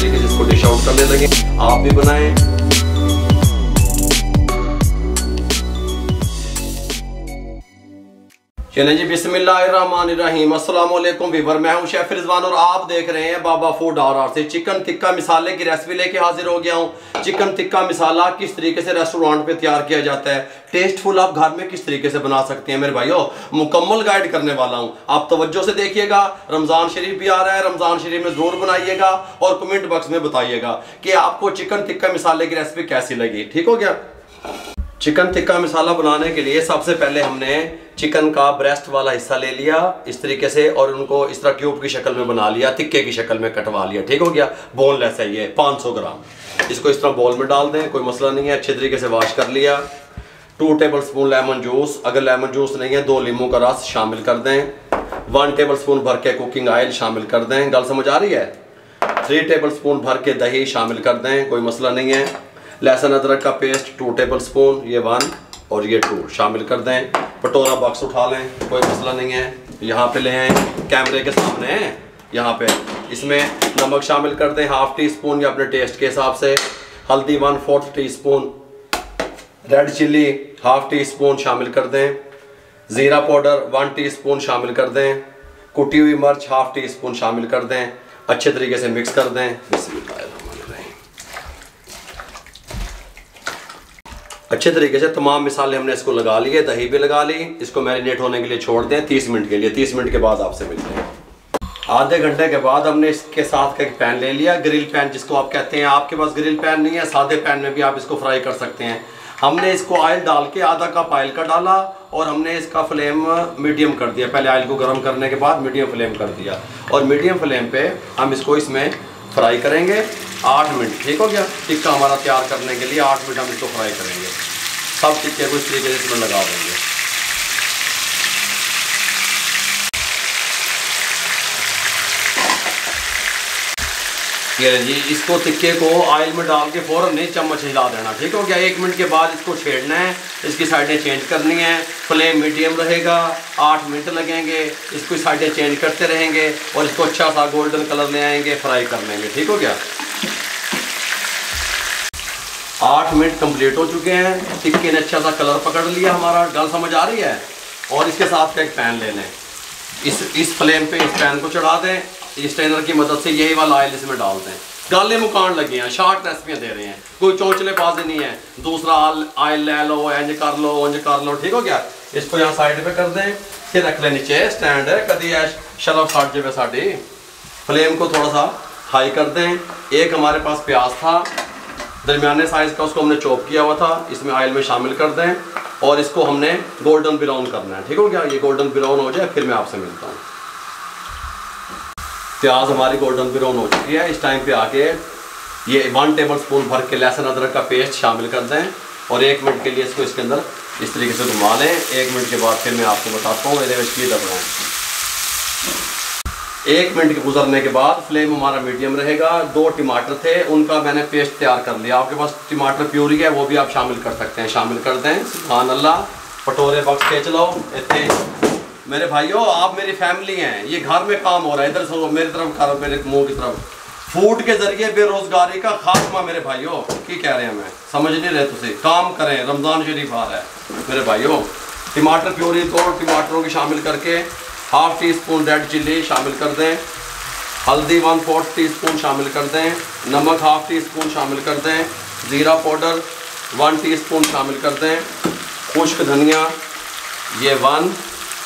तरीके से इसको डिश आउट करने लगे। आप भी बनाएं। चलें जी, बिस्मिल्लाहिर्रहमानिर्रहीम, अस्सलाम वालेकुम वीवर। मैं हूं शेफ रिजवान और आप देख रहे हैं बाबा फूड RR से। चिकन टिक्का मिसाले की रेसिपी लेके हाजिर हो गया हूं। चिकन टिक्का मिसाला किस तरीके से रेस्टोरेंट पे तैयार किया जाता है, टेस्टफुल आप घर में किस तरीके से बना सकते हैं मेरे भाइयों, मुकम्मल गाइड करने वाला हूं। आप तवज्जो से देखिएगा। रमज़ान शरीफ भी आ रहा है, रमज़ान शरीफ में ज़रूर बनाइएगा और कमेंट बॉक्स में बताइएगा कि आपको चिकन टिक्का मिसाले की रेसिपी कैसी लगी। ठीक हो गया। चिकन टिक्का मसाला बनाने के लिए सबसे पहले हमने चिकन का ब्रेस्ट वाला हिस्सा ले लिया इस तरीके से और उनको इस तरह क्यूब की शक्ल में बना लिया, टिक्के की शक्ल में कटवा लिया। ठीक हो गया। बोनलेस है ये 500 ग्राम। इसको इस तरह बॉल में डाल दें, कोई मसला नहीं है। अच्छे तरीके से वॉश कर लिया। 2 टेबलस्पून लेमन जूस, अगर लेमन जूस नहीं है 2 नींबू का रस शामिल कर दें। 1 टेबलस्पून भर के कुकिंग ऑयल शामिल कर दें। गल समझ आ रही है। 3 टेबलस्पून भर के दही शामिल कर दें, कोई मसला नहीं है। लहसुन अदरक का पेस्ट 2 टेबलस्पून, ये 1 और ये 2 शामिल कर दें। कटोरा बॉक्स उठा लें, कोई मसला नहीं है। यहाँ पे ले आए कैमरे के सामने, यहाँ पे इसमें नमक शामिल कर दें 1/2 टीस्पून या अपने टेस्ट के हिसाब से। हल्दी 1/4 टीस्पून, रेड चिल्ली 1/2 टीस्पून शामिल कर दें। ज़ीरा पाउडर 1 टीस्पून शामिल कर दें। कुटी हुई मिर्च 1/2 टीस्पून शामिल कर दें। अच्छे तरीके से मिक्स कर दें। अच्छे तरीके से तमाम मसाले हमने इसको लगा लिए, दही भी लगा ली। इसको मैरिनेट होने के लिए छोड़ दें 30 मिनट के लिए। 30 मिनट के बाद आपसे मिलते हैं। आधे घंटे के बाद हमने इसके साथ एक पैन ले लिया, ग्रिल पैन जिसको आप कहते हैं। आपके पास ग्रिल पैन नहीं है, सादे पैन में भी आप इसको फ्राई कर सकते हैं। हमने इसको ऑयल डाल के आधा कप ऑयल का डाला और हमने इसका फ्लेम मीडियम कर दिया। पहले ऑयल को गर्म करने के बाद मीडियम फ्लेम कर दिया और मीडियम फ्लेम पे हम इसको इसमें फ्राई करेंगे 8 मिनट। ठीक हो गया। टिक्का हमारा तैयार करने के लिए 8 मिनट हम इसको फ्राई करेंगे। सब टिक्के को इस तरीके से इसमें लगा देंगे। ये जी, इसको टिक्के को ऑयल में डाल के फौरन नहीं चम्मच हिला देना। ठीक हो गया। 1 मिनट के बाद इसको छेड़ना है, इसकी साइडें चेंज करनी है। फ्लेम मीडियम रहेगा। 8 मिनट लगेंगे, इसको साइडें चेंज करते रहेंगे और इसको अच्छा सा गोल्डन कलर ले आएंगे, फ्राई कर लेंगे। ठीक हो गया। 8 मिनट कंप्लीट हो चुके हैं। टिक्के ने अच्छा सा कलर पकड़ लिया हमारा। गल समझ आ रही है। और इसके साथ एक पैन ले लें। इस फ्लेम पे इस पैन को चढ़ा दें। स्ट्रेनर की मदद से यही वाला ऑयल इसमें डाल दें। गाले मुकान लगे हैं, शार्ट रेसिपियाँ दे रहे हैं, कोई चौंचले बाजी नहीं है। दूसरा ऑयल ले लो, इंज कर लो, इंज कर लो। ठीक हो गया। इसको यहाँ साइड पे कर दें, फिर रख लें नीचे स्टैंड है। कभी शरफ साट जाए साड़ी। फ्लेम को थोड़ा सा हाई कर दें। एक हमारे पास प्याज था दरमियाने साइज का, उसको हमने चॉप किया हुआ था, इसमें ऑयल में शामिल कर दें और इसको हमने गोल्डन ब्राउन करना है। ठीक हो गया। ये गोल्डन ब्राउन हो जाए फिर मैं आपसे मिलता हूँ। प्याज हमारी गोल्डन ब्राउन हो चुकी है। इस टाइम पे आके ये 1 टेबलस्पून भर के लहसुन अदरक का पेस्ट शामिल कर दें और 1 मिनट के लिए इसको इसके अंदर इस तरीके से घुमा लें। 1 मिनट के बाद फिर मैं आपको बताता हूँ ये की दबाएं। 1 मिनट के गुजरने के बाद फ्लेम हमारा मीडियम रहेगा। 2 टमाटर थे, उनका मैंने पेस्ट तैयार कर लिया। आपके पास टमाटर प्यूरी है वो भी आप शामिल कर सकते हैं, शामिल कर दें। सुभान अल्लाह। पटोरे बक्स के चलाओ इतने। मेरे भाइयों, आप मेरी फैमिली हैं, ये घर में काम हो रहा है। इधर से मेरी तरफ करो, मेरे मुंह की तरफ। फूड के जरिए बेरोजगारी का खात्मा मेरे भाइयों की कह रहे हैं। मैं समझ नहीं रहे तुझे। काम करें, रमज़ान शरीफ आ रहा है मेरे भाइयों। टमाटर प्यूरी 2 टमाटरों की शामिल करके 1/2 टीस्पून रेड चिल्ली शामिल कर दें। हल्दी 1/4 टीस्पून शामिल कर दें। नमक 1/2 टीस्पून शामिल कर दें। ज़ीरा पाउडर 1 टीस्पून शामिल कर दें। खुश्क धनिया ये 1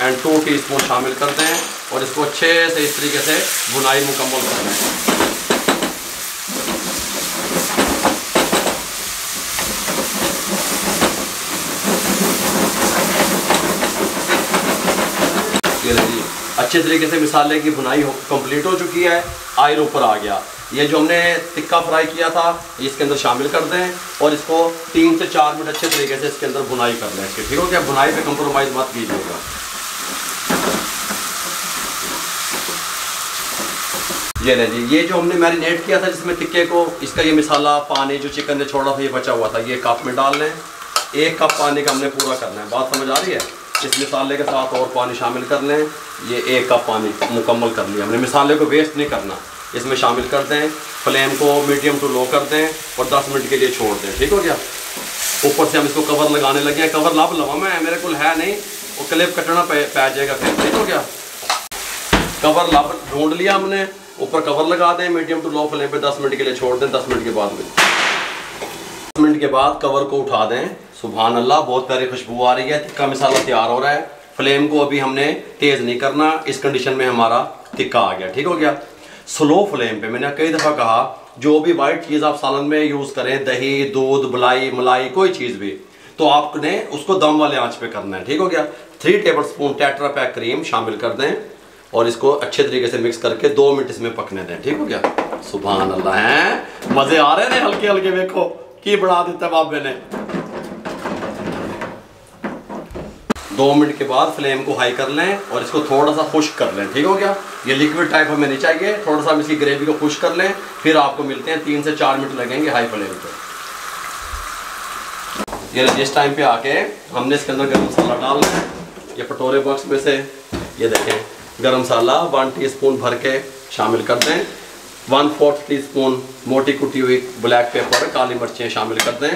और 2 टीस्पून शामिल कर दें और इसको अच्छे से इस तरीके से भुनाई मुकम्मल कर दें। अच्छे तरीके से मसाले की भुनाई कंप्लीट हो चुकी है। ऑयल ऊपर आ गया। ये जो हमने टिक्का फ्राई किया था इसके अंदर शामिल कर दें और इसको 3 से 4 मिनट अच्छे तरीके से इसके अंदर भुनाई कर लें। इसके ठीक हो गया। भुनाई पे कंप्रोमाइज़ मत कीजिएगा। ये ले जी, ये जो हमने मैरिनेट किया था जिसमें टिक्के को, इसका ये मसाला पानी जो चिकन ने छोड़ा था ये बचा हुआ था, ये कप में डाल लें। 1 कप पानी का हमने पूरा करना है। बात समझ आ रही है। इस मसाले के साथ और पानी शामिल कर लें। ये 1 कप पानी मुकम्मल कर लिया हमने। मसाले को वेस्ट नहीं करना। इसमें शामिल कर दें। फ्लेम को मीडियम टू लो कर दें और 10 मिनट के लिए छोड़ दें। ठीक हो गया। ऊपर से हम इसको कवर लगाने लगे हैं। कवर लब लवा मैं मेरे को है नहीं, वो क्लिप कटना पै जाएगा फिर। ठीक हो गया। कवर लब ढूंढ लिया हमने, ऊपर कवर लगा दें, मीडियम टू लो फ्लेम पे 10 मिनट के लिए छोड़ दें। 10 मिनट के बाद 10 मिनट के बाद कवर को उठा दें। सुभान अल्लाह, बहुत प्यारी खुशबू आ रही है। तिक्का मसाला तैयार हो रहा है। फ्लेम को अभी हमने तेज़ नहीं करना। इस कंडीशन में हमारा तिक्का आ गया। ठीक हो गया। स्लो फ्लेम पे, मैंने कई दफ़ा कहा, जो भी वाइट चीज़ आप सालन में यूज़ करें, दही, दूध, मलाई, मलाई, कोई चीज़ भी, तो आपने उसको दम वाले आंच पे करना है। ठीक हो गया। 3 टेबलस्पून टेट्रा पैक क्रीम शामिल कर दें और इसको अच्छे तरीके से मिक्स करके 2 मिनट इसमें पकने दें। ठीक हो गया। सुभान अल्लाह, हैं मज़े आ रहे हैं हल्के हल्के। देखो की बना देता बाबे ने। 2 मिनट के बाद फ्लेम को हाई कर लें और इसको थोड़ा सा खुश्क कर लें। ठीक हो गया। ये लिक्विड टाइप हमें नहीं चाहिए, थोड़ा सा हम इसकी ग्रेवी को खुश्क कर लें। फिर आपको मिलते हैं 3 से 4 मिनट लगेंगे हाई फ्लेम पे। ये जिस टाइम पे आके हमने इसके अंदर गरम मसाला डालना है। ये कटोरे बॉक्स में से ये देखें, गरम मसाला 1 टीस्पून भर के शामिल कर दें। 1/4 टीस्पून मोटी कुटी हुई ब्लैक पेपर, काली मिर्चें शामिल कर दें।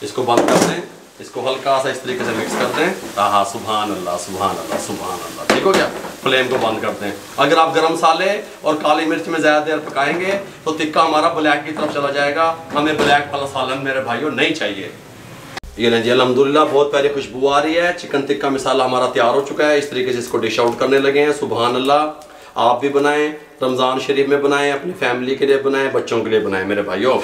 इसको बंद कर दें। इसको हल्का सा इस तरीके से मिक्स कर दें। आहा, सुभान अल्लाह, सुभान अल्लाह, सुभान अल्लाह। ठीक हो गया। फ्लेम को बंद कर दें। अगर आप गरम मसाले और काली मिर्च में ज़्यादा देर पकाएंगे तो तिक्का हमारा ब्लैक की तरफ चला जाएगा। हमें ब्लैक वाला सालन मेरे भाइयों नहीं चाहिए। ये लें जी, अल्हम्दुलिल्लाह बहुत प्यारी खुशबू आ रही है। चिकन टिक्का मसाला हमारा तैयार हो चुका है। इस तरीके से इसको डिश आउट करने लगे हैं। सुभान अल्लाह। आप भी बनाएं, रमज़ान शरीफ में बनाएं, अपनी फैमिली के लिए बनाएं, बच्चों के लिए बनाएं। मेरे भाइयों,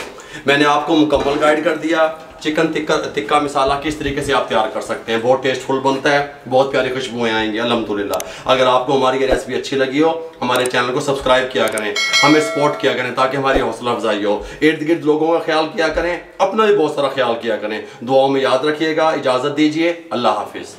मैंने आपको मुकम्मल गाइड कर दिया चिकन टिक्का मसाला किस तरीके से आप तैयार कर सकते हैं। बहुत टेस्टफुल बनता है, बहुत प्यारी खुशबुएं आएंगी अल्हम्दुलिल्लाह। अगर आपको हमारी ये रेसिपी अच्छी लगी हो, हमारे चैनल को सब्सक्राइब किया करें, हमें सपोर्ट किया करें ताकि हमारी हौसला अफजाई हो। इर्द गिर्द लोगों का ख्याल किया करें, अपना भी बहुत सारा ख्याल किया करें। दुआओं में याद रखिएगा। इजाज़त दीजिए। अल्लाह हाफिज़।